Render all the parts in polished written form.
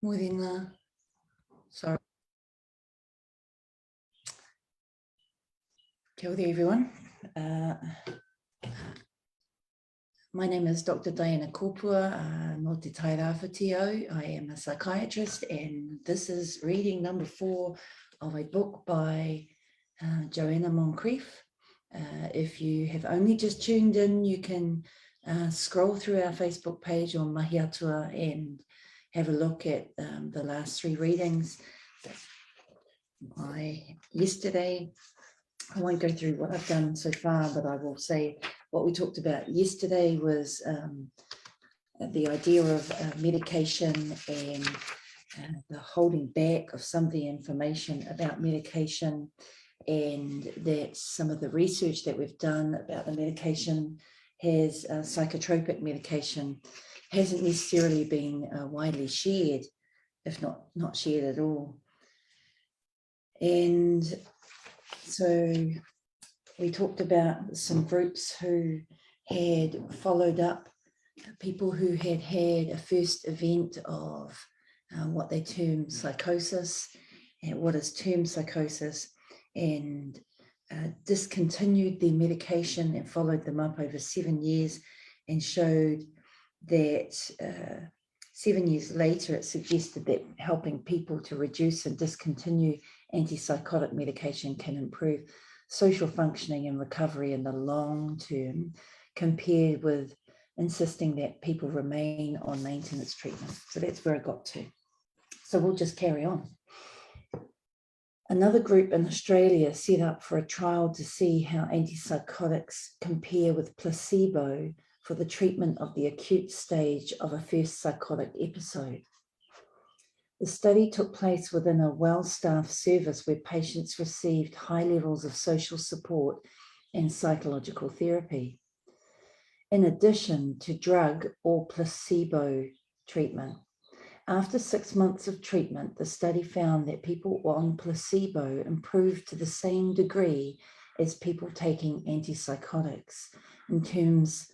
Morena. Sorry. Kia ora, everyone. My name is Dr. Diana Kopua, Mō Te Tai Rāwhitio. I am a psychiatrist, and this is reading number 4 of a book by Joanna Moncrief. If you have only just tuned in, you can scroll through our Facebook page on Mahi Atua and have a look at the last 3 readings. Yesterday, I won't go through what I've done so far, but I will say what we talked about yesterday was the idea of medication and the holding back of some of the information about medication, and that some of the research that we've done about the medication has psychotropic medication hasn't necessarily been widely shared, if not shared at all. And so we talked about some groups who had followed up people who had had a first event of what they term psychosis, and what is termed psychosis, and discontinued their medication and followed them up over 7 years, and showed that 7 years later it suggested that helping people to reduce and discontinue antipsychotic medication can improve social functioning and recovery in the long term, compared with insisting that people remain on maintenance treatment. So that's where I got to. So we'll just carry on. Another group in Australia set up for a trial to see how antipsychotics compare with placebo for the treatment of the acute stage of a first psychotic episode. The study took place within a well-staffed service where patients received high levels of social support and psychological therapy, in addition to drug or placebo treatment. After 6 months of treatment, the study found that people on placebo improved to the same degree as people taking antipsychotics in terms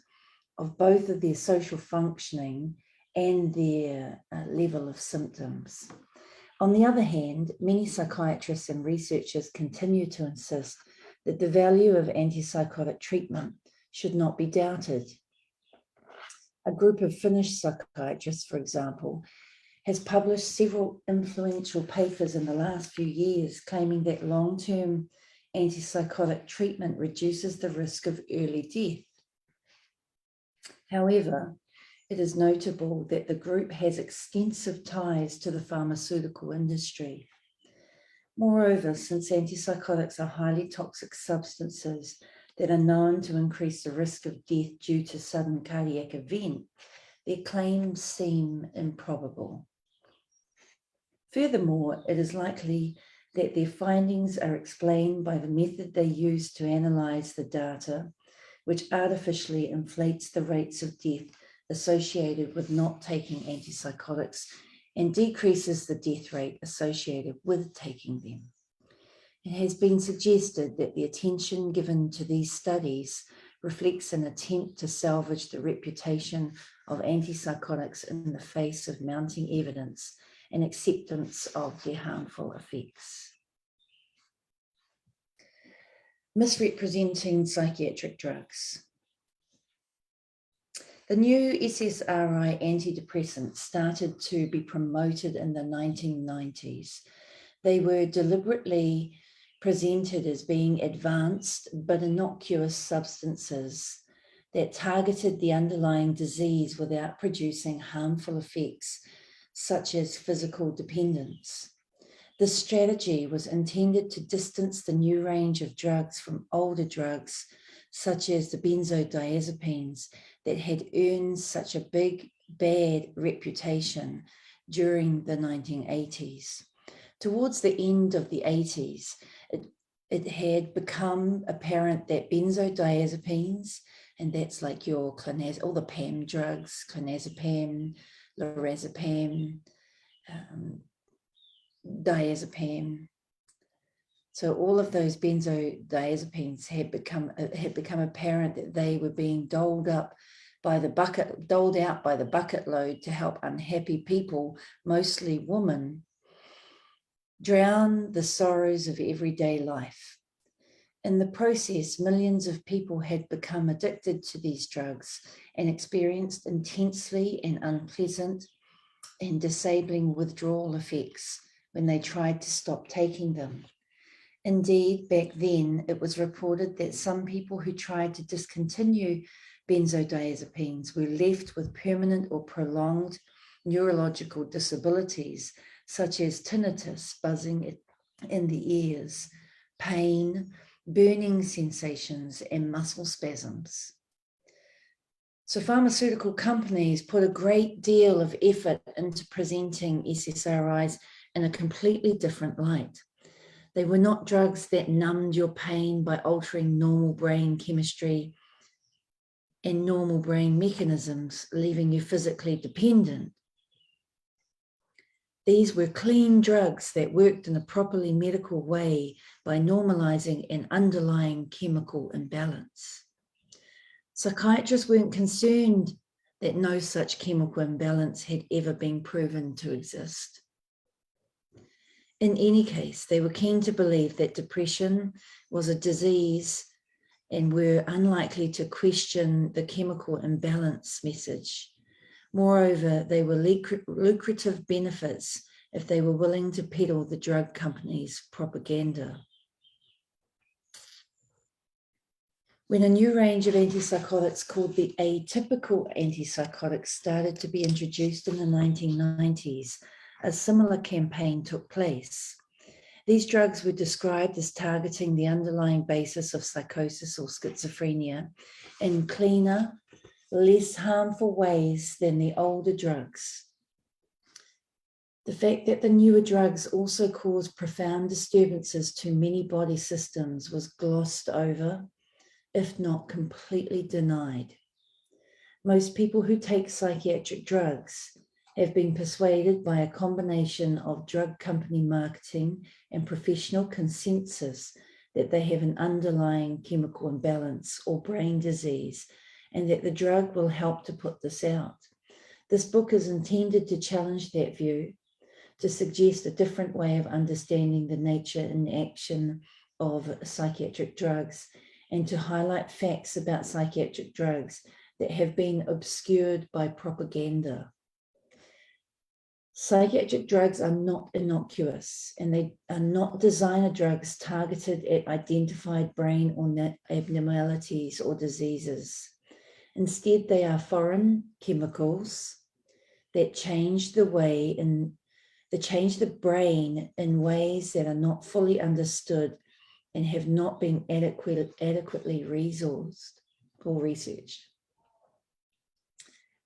of both of their social functioning and their level of symptoms. On the other hand, many psychiatrists and researchers continue to insist that the value of antipsychotic treatment should not be doubted. A group of Finnish psychiatrists, for example, has published several influential papers in the last few years claiming that long-term antipsychotic treatment reduces the risk of early death. However, it is notable that the group has extensive ties to the pharmaceutical industry. Moreover, since antipsychotics are highly toxic substances that are known to increase the risk of death due to sudden cardiac event, their claims seem improbable. Furthermore, it is likely that their findings are explained by the method they use to analyze the data, which artificially inflates the rates of death associated with not taking antipsychotics and decreases the death rate associated with taking them. It has been suggested that the attention given to these studies reflects an attempt to salvage the reputation of antipsychotics in the face of mounting evidence and acceptance of their harmful effects. Misrepresenting psychiatric drugs. The new SSRI antidepressants started to be promoted in the 1990s. They were deliberately presented as being advanced but innocuous substances that targeted the underlying disease without producing harmful effects such as physical dependence. This strategy was intended to distance the new range of drugs from older drugs, such as the benzodiazepines, that had earned such a big, bad reputation during the 1980s. Towards the end of the 80s, it had become apparent that benzodiazepines, and that's like your all the PAM drugs, clonazepam, lorazepam, diazepam. So all of those benzodiazepines had become apparent that they were being doled up doled out by the bucket load to help unhappy people, mostly women, drown the sorrows of everyday life. In the process, millions of people had become addicted to these drugs and experienced intensely and unpleasant and disabling withdrawal effects when they tried to stop taking them. Indeed, back then, it was reported that some people who tried to discontinue benzodiazepines were left with permanent or prolonged neurological disabilities, such as tinnitus, buzzing in the ears, pain, burning sensations, and muscle spasms. So pharmaceutical companies put a great deal of effort into presenting SSRIs in a completely different light. They were not drugs that numbed your pain by altering normal brain chemistry and normal brain mechanisms, leaving you physically dependent. These were clean drugs that worked in a properly medical way by normalizing an underlying chemical imbalance. Psychiatrists weren't concerned that no such chemical imbalance had ever been proven to exist. In any case, they were keen to believe that depression was a disease and were unlikely to question the chemical imbalance message. Moreover, they were lucrative benefits if they were willing to peddle the drug companies' propaganda. When a new range of antipsychotics called the atypical antipsychotics started to be introduced in the 1990s, a similar campaign took place. These drugs were described as targeting the underlying basis of psychosis or schizophrenia in cleaner, less harmful ways than the older drugs. The fact that the newer drugs also caused profound disturbances to many body systems was glossed over, if not completely denied. Most people who take psychiatric drugs have been persuaded by a combination of drug company marketing and professional consensus that they have an underlying chemical imbalance or brain disease, and that the drug will help to put this out. This book is intended to challenge that view, to suggest a different way of understanding the nature and action of psychiatric drugs, and to highlight facts about psychiatric drugs that have been obscured by propaganda. Psychiatric drugs are not innocuous, and they are not designer drugs targeted at identified brain or abnormalities or diseases. Instead, they are foreign chemicals that change the brain in ways that are not fully understood and have not been adequately resourced or researched.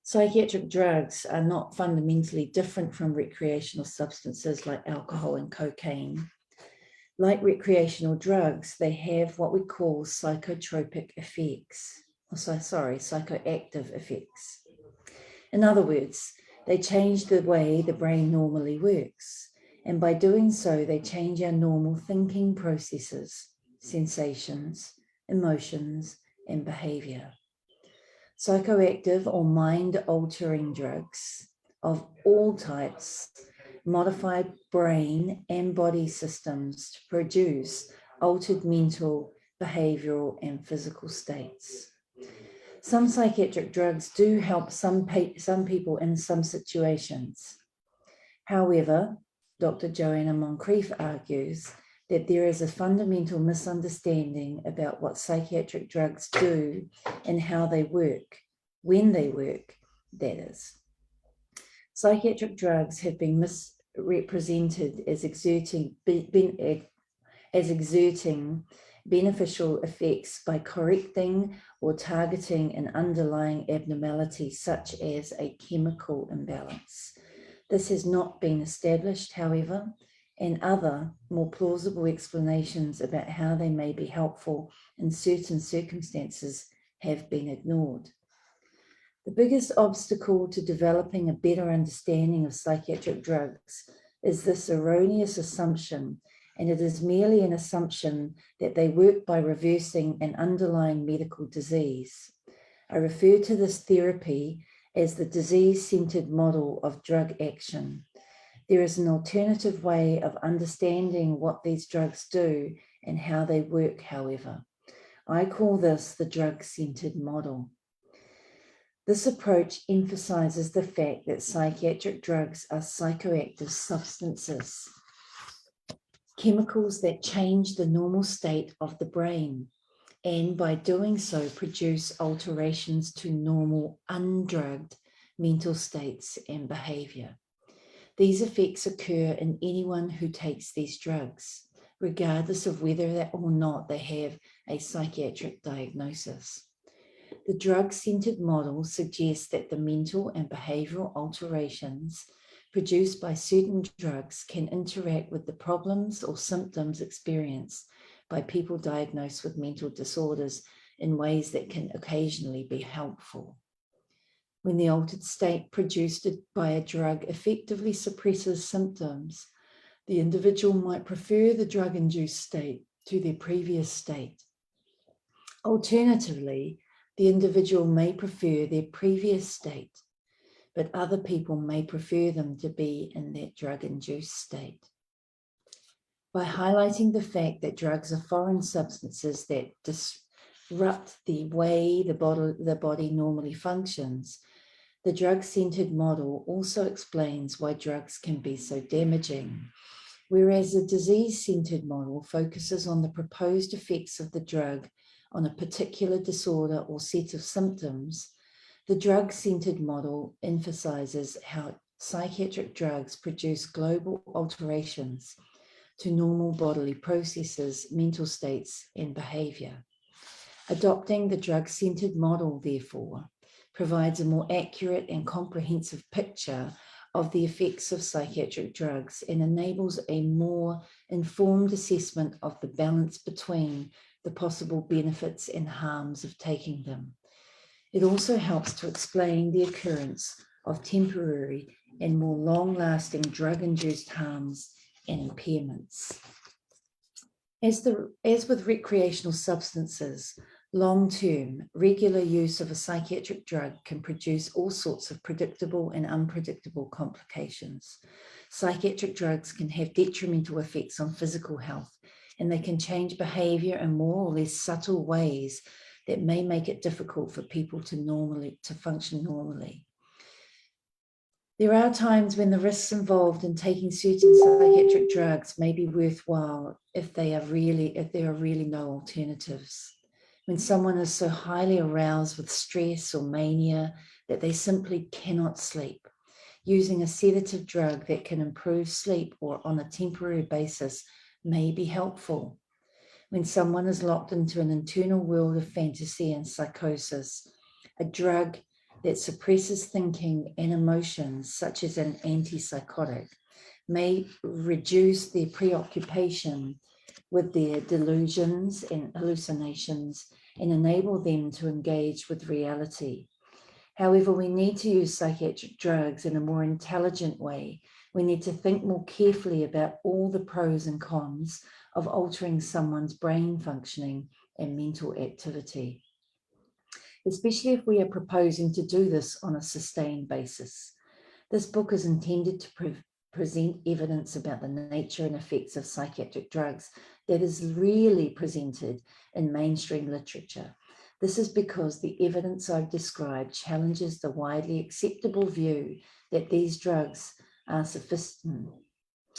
Psychiatric drugs are not fundamentally different from recreational substances like alcohol and cocaine. Like recreational drugs, they have what we call psychotropic effects, psychoactive effects. In other words, they change the way the brain normally works, and by doing so, they change our normal thinking processes, sensations, emotions, and behavior. Psychoactive or mind-altering drugs of all types modify brain and body systems to produce altered mental, behavioral, and physical states. Some psychiatric drugs do help some people in some situations. However, Dr. Joanna Moncrief argues that there is a fundamental misunderstanding about what psychiatric drugs do and how they work, when they work, that is. Psychiatric drugs have been misrepresented as exerting beneficial effects by correcting or targeting an underlying abnormality such as a chemical imbalance. This has not been established, however, and other more plausible explanations about how they may be helpful in certain circumstances have been ignored. The biggest obstacle to developing a better understanding of psychiatric drugs is this erroneous assumption, and it is merely an assumption that they work by reversing an underlying medical disease. I refer to this therapy as the disease-centered model of drug action. There is an alternative way of understanding what these drugs do and how they work, however. I call this the drug-centered model. This approach emphasizes the fact that psychiatric drugs are psychoactive substances, chemicals that change the normal state of the brain, and by doing so produce alterations to normal undrugged mental states and behavior. These effects occur in anyone who takes these drugs, regardless of whether or not they have a psychiatric diagnosis. The drug-centered model suggests that the mental and behavioral alterations produced by certain drugs can interact with the problems or symptoms experienced by people diagnosed with mental disorders in ways that can occasionally be helpful. When the altered state produced by a drug effectively suppresses symptoms, the individual might prefer the drug-induced state to their previous state. Alternatively, the individual may prefer their previous state, but other people may prefer them to be in that drug-induced state. By highlighting the fact that drugs are foreign substances that disrupt the way the body normally functions, the drug-centered model also explains why drugs can be so damaging. Whereas the disease-centered model focuses on the proposed effects of the drug on a particular disorder or set of symptoms, the drug-centered model emphasizes how psychiatric drugs produce global alterations to normal bodily processes, mental states, and behavior. Adopting the drug-centered model, therefore, provides a more accurate and comprehensive picture of the effects of psychiatric drugs and enables a more informed assessment of the balance between the possible benefits and harms of taking them. It also helps to explain the occurrence of temporary and more long-lasting drug-induced harms and impairments. As with recreational substances, long-term, regular use of a psychiatric drug can produce all sorts of predictable and unpredictable complications. Psychiatric drugs can have detrimental effects on physical health, and they can change behavior in more or less subtle ways that may make it difficult for people to function normally. There are times when the risks involved in taking certain psychiatric drugs may be worthwhile if there are really no alternatives. When someone is so highly aroused with stress or mania that they simply cannot sleep, using a sedative drug that can improve sleep or on a temporary basis may be helpful. When someone is locked into an internal world of fantasy and psychosis, a drug that suppresses thinking and emotions, such as an antipsychotic, may reduce their preoccupation with their delusions and hallucinations and enable them to engage with reality. However, we need to use psychiatric drugs in a more intelligent way. We need to think more carefully about all the pros and cons of altering someone's brain functioning and mental activity, especially if we are proposing to do this on a sustained basis. This book is intended to present evidence about the nature and effects of psychiatric drugs that is really presented in mainstream literature. This is because the evidence I've described challenges the widely acceptable view that these drugs are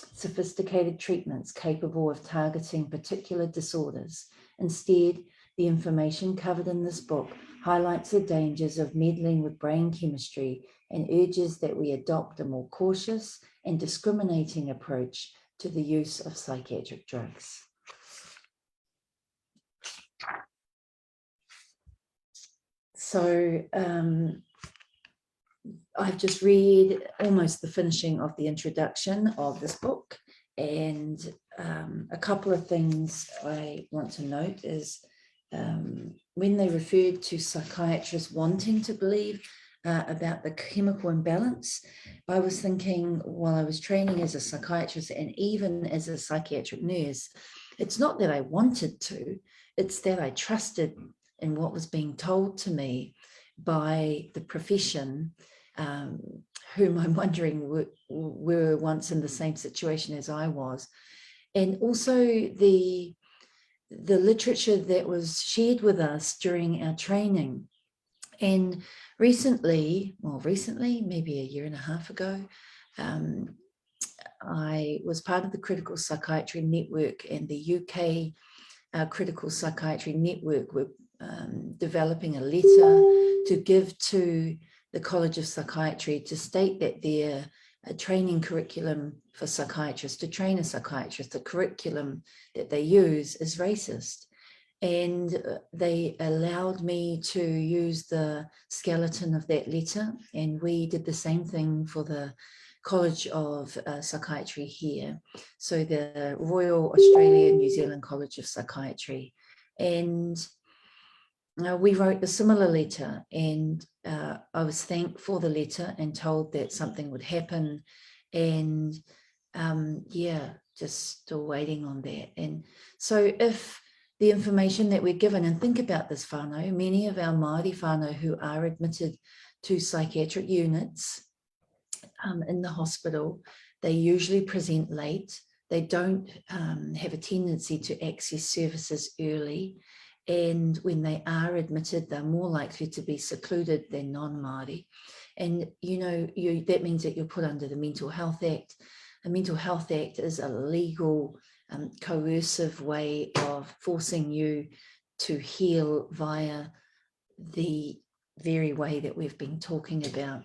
sophisticated treatments capable of targeting particular disorders. Instead, the information covered in this book highlights the dangers of meddling with brain chemistry and urges that we adopt a more cautious and discriminating approach to the use of psychiatric drugs. So I've just read almost the finishing of the introduction of this book, and a couple of things I want to note is when they referred to psychiatrists wanting to believe about the chemical imbalance, I was thinking while I was training as a psychiatrist and even as a psychiatric nurse, it's not that I wanted to, it's that I trusted and what was being told to me by the profession, whom I'm wondering were once in the same situation as I was. And also the literature that was shared with us during our training. And recently, maybe a year and a half ago, I was part of the Critical Psychiatry Network, and the UK Critical Psychiatry Network were developing a letter to give to the College of Psychiatry to state that their training curriculum for psychiatrists, to train a psychiatrist, the curriculum that they use is racist. And they allowed me to use the skeleton of that letter, and we did the same thing for the College of Psychiatry here, so the Royal Australian New Zealand College of Psychiatry. And we wrote a similar letter, and I was thanked for the letter and told that something would happen, and yeah, just still waiting on that. And so if the information that we're given, and think about this whānau, many of our Māori whānau who are admitted to psychiatric units in the hospital, they usually present late. They don't have a tendency to access services early. And when they are admitted, they're more likely to be secluded than non-Māori. And, you know, that means that you're put under the Mental Health Act. The Mental Health Act is a legal, coercive way of forcing you to heal via the very way that we've been talking about.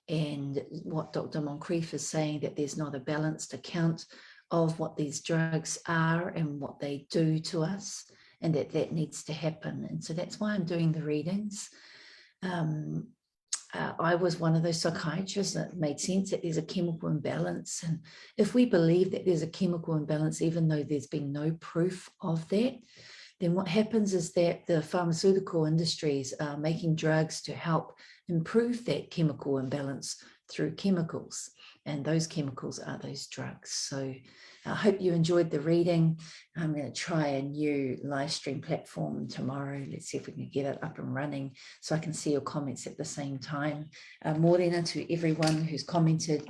And what Dr. Moncrief is saying, that there's not a balanced account of what these drugs are and what they do to us, and that needs to happen. And so that's why I'm doing the readings. I was one of those psychiatrists that made sense that there's a chemical imbalance. And if we believe that there's a chemical imbalance, even though there's been no proof of that, then what happens is that the pharmaceutical industries are making drugs to help improve that chemical imbalance through chemicals. And those chemicals are those drugs. So I hope you enjoyed the reading. I'm going to try a new live stream platform tomorrow. Let's see if we can get it up and running so I can see your comments at the same time. Morena to everyone who's commented.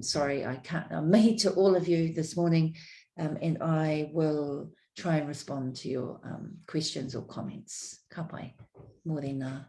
Sorry, I can't. Mahi to all of you this morning, and I will try and respond to your questions or comments. Ka pai. Morena.